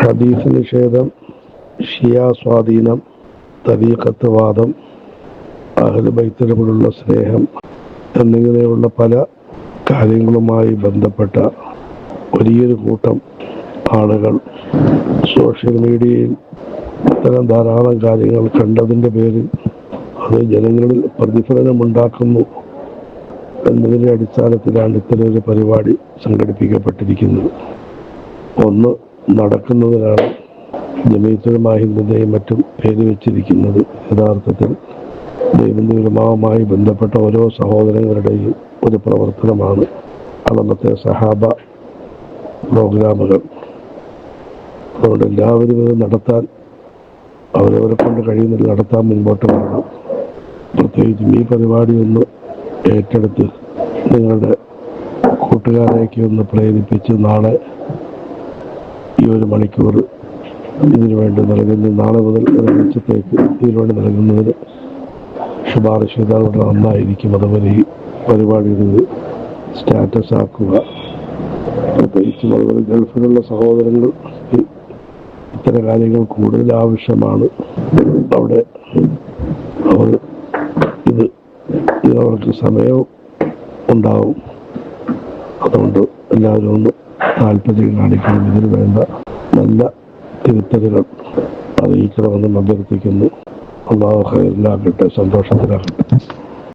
ഹദീസ് നിഷേധം, ഷിയ സ്വാധീനം, തരീഖത്ത് വാദം, അഹ്ലു ബൈത്തിനോടുള്ള സ്നേഹം എന്നിങ്ങനെയുള്ള പല കാര്യങ്ങളുമായി ബന്ധപ്പെട്ട വലിയൊരു കൂട്ടം ആളുകൾ സോഷ്യൽ മീഡിയയിൽ ഇത്തരം ധാരാളം കാര്യങ്ങൾ കണ്ടതിൻ്റെ പേരിൽ അത് ജനങ്ങളിൽ പ്രതിഫലനമുണ്ടാക്കുന്നു എന്നതിൻ്റെ അടിസ്ഥാനത്തിലാണ് ഇത്തരമൊരു പരിപാടി സംഘടിപ്പിക്കപ്പെട്ടിരിക്കുന്നത്. ഒന്ന് നടക്കുന്നതിനാണ് ജമീഅത്തുൽ ഉലമാഹിന്റെയും മറ്റും പേര് വെച്ചിരിക്കുന്നത്. യഥാർത്ഥത്തിൽ ദൈവനിർമ്മാവുമായി ബന്ധപ്പെട്ട ഓരോ സഹോദരങ്ങളുടെയും ഒരു പ്രവർത്തനമാണ് അന്നത്തെ സഹാബ പ്രോഗ്രാമുകൾ. അതുകൊണ്ട് എല്ലാവരും ഇത് നടത്താൻ അവരവരെ കൊണ്ട് കഴിയുന്നത് നടത്താൻ മുൻപോട്ട് വരണം. പ്രത്യേകിച്ചും ഈ പരിപാടി ഒന്ന് ഏറ്റെടുത്ത് നിങ്ങളുടെ കൂട്ടുകാരെയൊക്കെ ഒന്ന് പ്രേരിപ്പിച്ച് നാളെ ഈ 1 മണിക്കൂർ ഇതിനു വേണ്ടി നൽകുന്ന, നാളെ മുതൽ ഒരാഴ്ചത്തേക്ക് ഇതിനുവേണ്ടി നൽകുന്നതിന് ശുപാർശ ചെയ്താൽ വളരെ നന്നായിരിക്കും. അതുപോലെ ഈ പരിപാടിയുടെ സ്റ്റാറ്റസ് ആക്കുക. പ്രത്യേകിച്ചും അതുപോലെ ഗൾഫിലുള്ള സഹോദരങ്ങൾ ഇത്തരം കാര്യങ്ങൾ കൂടുതൽ ആവശ്യമാണ്. അവിടെ അവർക്ക് സമയവും ഉണ്ടാവും. അതുകൊണ്ട് എല്ലാവരും ഒന്ന് താല്പര്യം കാണിക്കണം. ഇതിന് വേണ്ട നല്ല തിരുത്തലുകൾ അറിയിക്കണമെന്ന് അഭ്യർത്ഥിക്കുന്നു. അല്ലാഹു ഖൈറിലാകട്ടെ, സന്തോഷത്തിലാകട്ടെ.